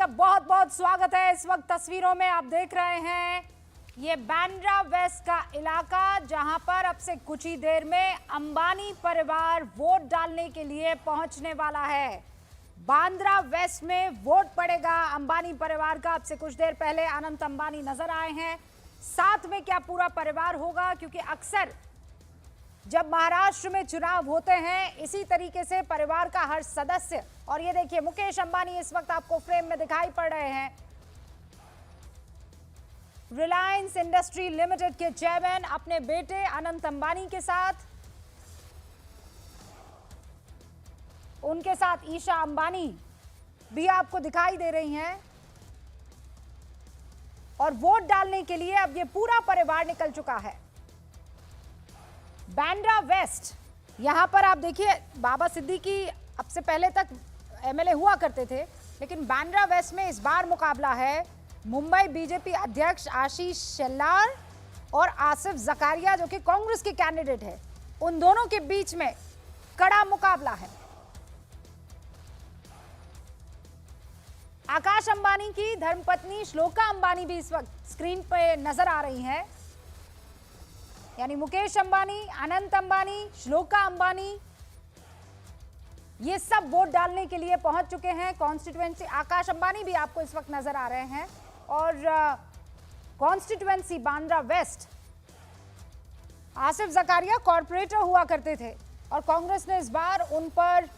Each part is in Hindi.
का बहुत बहुत स्वागत है। इस वक्त तस्वीरों में आप देख रहे हैं ये बांद्रा वेस्ट का इलाका, जहां पर अब से कुछ ही देर में अंबानी परिवार वोट डालने के लिए पहुंचने वाला है। बांद्रा वेस्ट में वोट पड़ेगा अंबानी परिवार का। अब से कुछ देर पहले अनंत अंबानी नजर आए हैं, साथ में क्या पूरा परिवार होगा, क्योंकि अक्सर जब महाराष्ट्र में चुनाव होते हैं इसी तरीके से परिवार का हर सदस्य, और ये देखिए मुकेश अंबानी इस वक्त आपको फ्रेम में दिखाई पड़ रहे हैं, रिलायंस इंडस्ट्री लिमिटेड के चेयरमैन, अपने बेटे अनंत अंबानी के साथ, उनके साथ ईशा अंबानी भी आपको दिखाई दे रही हैं। और वोट डालने के लिए अब ये पूरा परिवार निकल चुका है। बांद्रा वेस्ट, यहां पर आप देखिए बाबा सिद्दीकी अब से पहले तक एमएलए हुआ करते थे, लेकिन बांद्रा वेस्ट में इस बार मुकाबला है मुंबई बीजेपी अध्यक्ष आशीष शेलार और आसिफ जकारिया, जो कि कांग्रेस के कैंडिडेट है। उन दोनों के बीच में कड़ा मुकाबला है। आकाश अंबानी की धर्मपत्नी श्लोका अंबानी भी इस वक्त स्क्रीन पे नजर आ रही हैं। यानी मुकेश अंबानी, अनंत अंबानी, श्लोका अंबानी, ये सब वोट डालने के लिए पहुंच चुके हैं कॉन्स्टिट्यूएंसी। आकाश अंबानी भी आपको इस वक्त नजर आ रहे हैं। और constituency Bandra west, Asif Zakaria corporator हुआ करते थे और कांग्रेस ने इस बार उन पर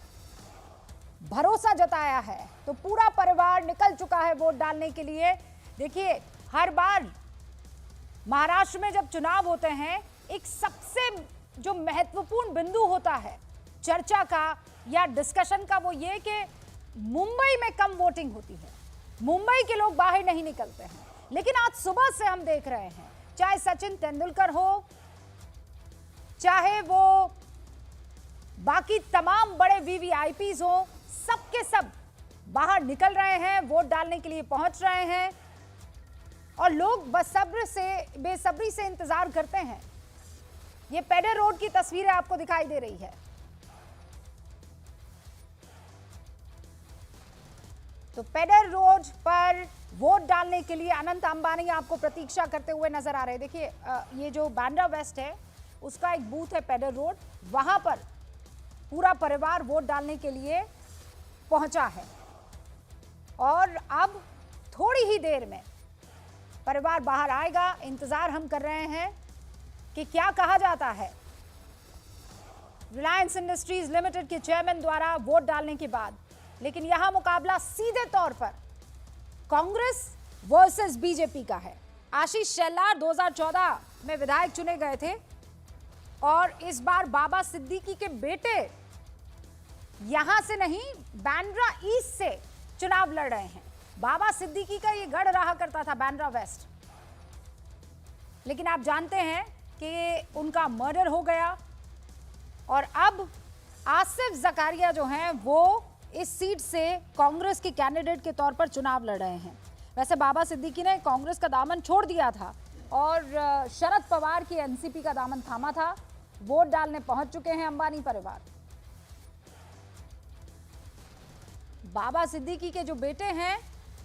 भरोसा जताया है, तो पूरा परिवार निकल चुका है वोट डालने के लिए। देखिए हर बार महाराष्ट्र में जब चुनाव होते हैं, एक सबसे जो महत्वपूर्ण बिंदु होता है चर्चा का या डिस्कशन का, वो ये कि मुंबई में कम वोटिंग होती है, मुंबई के लोग बाहर नहीं निकलते हैं। लेकिन आज सुबह से हम देख रहे हैं, चाहे सचिन तेंदुलकर हो, चाहे वो बाकी तमाम बड़े वीवीआईपीज हो, सबके सब बाहर निकल रहे हैं, वोट डालने के लिए पहुंच रहे हैं। और लोग बेसब्री से इंतजार करते हैं। ये पेडर रोड की तस्वीरें आपको दिखाई दे रही है। तो पेडर रोड पर वोट डालने के लिए अनंत अंबानी आपको प्रतीक्षा करते हुए नजर आ रहे हैं। देखिए ये जो बांद्रा वेस्ट है उसका एक बूथ है पेडर रोड, वहां पर पूरा परिवार वोट डालने के लिए पहुंचा है। और अब थोड़ी ही देर में परिवार बाहर आएगा। इंतजार हम कर रहे हैं कि क्या कहा जाता है रिलायंस इंडस्ट्रीज लिमिटेड के चेयरमैन द्वारा वोट डालने के बाद। लेकिन यहां मुकाबला सीधे तौर पर कांग्रेस वर्सेस बीजेपी का है। आशीष शेलार 2014 में विधायक चुने गए थे और इस बार बाबा सिद्दीकी के बेटे यहां से नहीं, बांद्रा ईस्ट से चुनाव लड़ रहे हैं। बाबा सिद्दीकी का ये गढ़ रहा करता था बांद्रा वेस्ट, लेकिन आप जानते हैं कि उनका मर्डर हो गया और अब आसिफ जकारिया जो हैं वो इस सीट से कांग्रेस के कैंडिडेट के तौर पर चुनाव लड़ रहे हैं। वैसे बाबा सिद्दीकी ने कांग्रेस का दामन छोड़ दिया था और शरद पवार की एनसीपी का दामन थामा था। वोट डालने पहुंच चुके हैं अंबानी परिवार। बाबा सिद्दीकी के जो बेटे हैं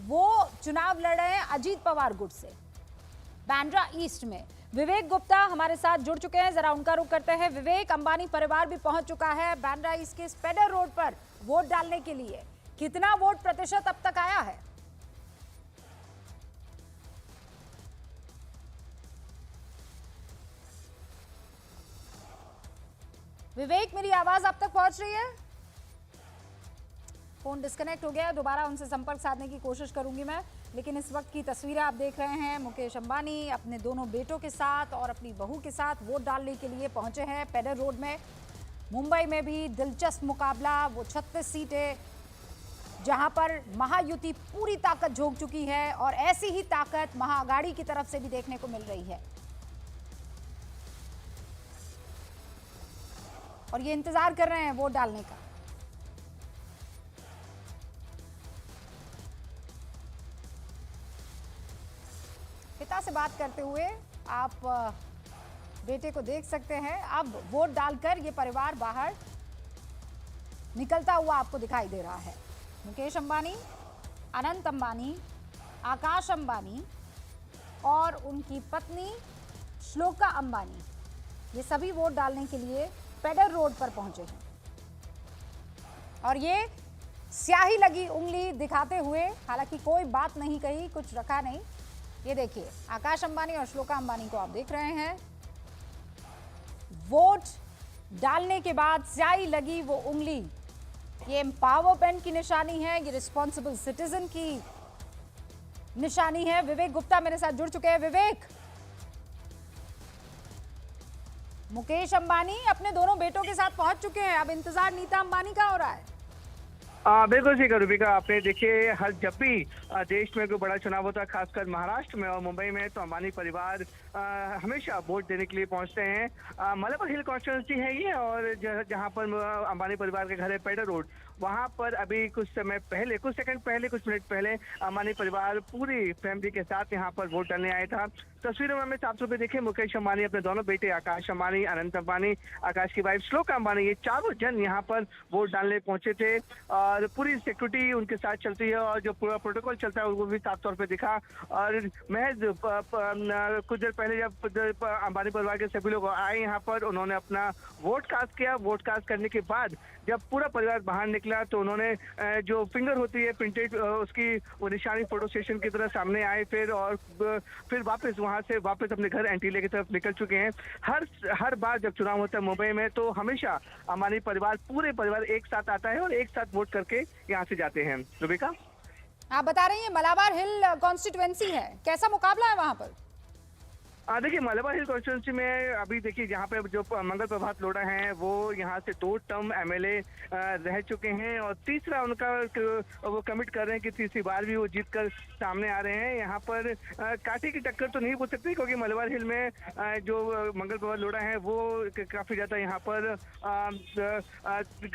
वो चुनाव लड़ रहे हैं अजीत पवार गुट से बांद्रा ईस्ट में। विवेक गुप्ता हमारे साथ जुड़ चुके हैं, जरा उनका रुख करते हैं। विवेक, अंबानी परिवार भी पहुंच चुका है बांद्रा ईस्ट के पेडर रोड पर वोट डालने के लिए। कितना वोट प्रतिशत अब तक आया है? विवेक, मेरी आवाज आप तक पहुंच रही है? फोन डिस्कनेक्ट हो गया, दोबारा उनसे संपर्क साधने की कोशिश करूंगी मैं। लेकिन इस वक्त की तस्वीरें आप देख रहे हैं, मुकेश अंबानी अपने दोनों बेटों के साथ और अपनी बहू के साथ वोट डालने के लिए पहुंचे हैं पेडर रोड में। मुंबई में भी दिलचस्प मुकाबला, वो 36 सीटें जहां पर महायुति पूरी ताकत झोंक चुकी है और ऐसी ही ताकत महाअघाड़ी की तरफ से भी देखने को मिल रही है। और ये इंतजार कर रहे हैं वोट डालने का। पिता से बात करते हुए आप बेटे को देख सकते हैं। अब वोट डालकर ये परिवार बाहर निकलता हुआ आपको दिखाई दे रहा है। मुकेश अंबानी अनंत अंबानी, आकाश अंबानी और उनकी पत्नी श्लोका अंबानी, ये सभी वोट डालने के लिए पेडर रोड पर पहुंचे हैं। और ये स्याही लगी उंगली दिखाते हुए, हालांकि कोई बात नहीं कही, कुछ रखा नहीं। ये देखिए, आकाश अंबानी और श्लोका अंबानी को आप देख रहे हैं। वोट डालने के बाद स्याही लगी वो उंगली, ये एम्पावरमेंट की निशानी है, ये रिस्पॉन्सिबल सिटीजन की निशानी है। विवेक गुप्ता मेरे साथ जुड़ चुके हैं। विवेक, मुकेश अंबानी अपने दोनों बेटों के साथ पहुंच चुके हैं, अब इंतजार नीता अंबानी का हो रहा है। बिल्कुल सही रूबिका, आपने देखिए हर जब भी देश में कोई बड़ा चुनाव होता है, खासकर महाराष्ट्र में और मुंबई में, तो अंबानी परिवार हमेशा वोट देने के लिए पहुंचते हैं। मलबार हिल कॉन्स्टिट्यूंसी है ये, और जहां पर अंबानी परिवार के घर है पेडर रोड, वहां पर अभी कुछ समय पहले, कुछ सेकंड पहले, कुछ मिनट पहले अंबानी परिवार पूरी फैमिली के साथ यहां पर वोट डालने आया था। तस्वीरों में हमें साफ तौर पर देखे मुकेश अंबानी, अपने दोनों बेटे आकाश अंबानी, अनंत अंबानी, आकाश की वाइफ श्लोका अंबानी, ये चारों जन यहाँ पर वोट डालने पहुंचे थे। और पूरी सिक्योरिटी उनके साथ चलती है और जो पूरा प्रोटोकॉल चलता है वो भी साफ तौर पे दिखा। और महज कुछ देर पहले जब अंबानी परिवार के सभी लोग आए यहाँ पर, उन्होंने अपना वोट कास्ट किया। वोट कास्ट करने के बाद जब पूरा परिवार बाहर निकला तो उन्होंने जो फिंगर होती है प्रिंटेड, उसकी वो निशानी फोटो स्टेशन की तरह सामने आए, फिर वापस वहां से वापस अपने घर एंटीले की तरफ निकल चुके हैं। हर बार जब चुनाव होता है मुंबई में, तो हमेशा अंबानी परिवार, पूरे परिवार एक साथ आता है और एक साथ वोट करके यहाँ से जाते हैं। रूबिका, आप बता रही हैं मलाबार हिल कॉन्स्टिट्यूएंसी है, कैसा मुकाबला है वहां पर? देखिए मलबार हिल कॉन्स्टिट्यूंसी में अभी देखिए यहाँ पे जो मंगल प्रभात लोढ़ा हैं वो यहाँ से 2 टर्म एमएलए रह चुके हैं, और तीसरा उनका वो कमिट कर रहे हैं कि तीसरी बार भी वो जीत कर सामने आ रहे हैं। यहाँ पर कांटे की टक्कर तो नहीं बोल सकती, क्योंकि मलबार हिल में जो मंगल प्रभात लोढ़ा है वो काफी ज्यादा यहाँ पर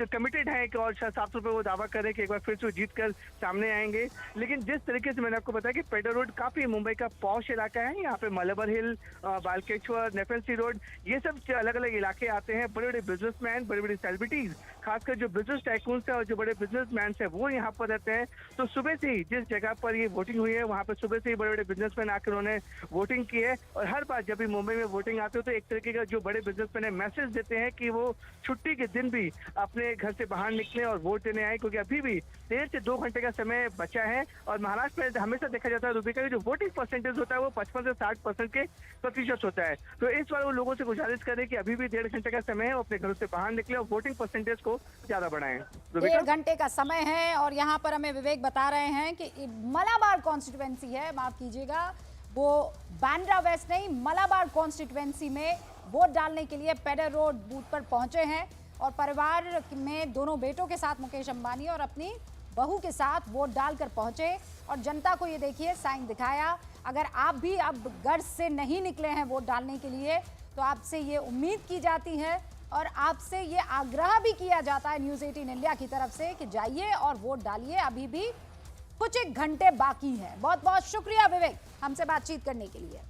कमिटेड है, और साफ तौर पर वो दावा कर रहे हैं कि एक बार फिर से जीत कर सामने आएंगे। लेकिन जिस तरीके से मैंने आपको बताया कि पेडर रोड काफी मुंबई का पॉश इलाका है, यहाँ पे मलबार हिल, बालकेश्वर, नेफेंसी रोड, ये सब अलग अलग इलाके आते हैं। बड़े बड़े बिजनेसमैन, बड़ी बड़ी सेलिब्रिटीज, खासकर जो बिजनेस टाइकून्स है और जो बड़े बिजनेसमैन है वो यहाँ पर रहते हैं। तो सुबह से ही जिस जगह पर ये वोटिंग हुई है वहाँ पर सुबह से ही बड़े बड़े बिजनेसमैन आकर उन्होंने वोटिंग की है। और हर बार जब भी मुंबई में वोटिंग आती है तो एक तरीके का जो बड़े बिजनेसमैन है मैसेज देते हैं कि वो छुट्टी के दिन भी अपने घर से बाहर निकले और वोट देने आए, क्योंकि अभी भी 1.5 से 2 घंटे का समय बचा है। और महाराष्ट्र में हमेशा देखा जाता है रूबिका, जो वोटिंग परसेंटेज होता है वो 55 से 60% के प्रतिशत होता है। तो इस बार वो लोगों से गुजारिश करें कि अभी भी 1.5 घंटे का समय है, वो अपने घरों से बाहर निकले और वोटिंग परसेंटेज को ज्यादा बढ़ाएं। 1.5 घंटे का समय है, और यहाँ पर हमें विवेक बता रहे हैं कि मलाबार कॉन्स्टिट्यूएंसी है, माफ कीजिएगा, वो बांद्रा वेस्ट नहीं, मलाबार कॉन्स्टिट्यूएंसी में वोट डालने के लिए पेडर रोड बूथ पर पहुंचे हैं। और परिवार में दोनों बेटों के साथ मुकेश अंबानी और अपनी बहू के साथ वोट डालकर पहुंचे और जनता को ये देखिए साइन दिखाया। अगर आप भी अब घर से नहीं निकले हैं वोट डालने के लिए, तो आपसे ये उम्मीद की जाती है और आपसे ये आग्रह भी किया जाता है न्यूज़ 18 इंडिया की तरफ से कि जाइए और वोट डालिए, अभी भी कुछ एक घंटे बाकी हैं। बहुत बहुत शुक्रिया विवेक हमसे बातचीत करने के लिए।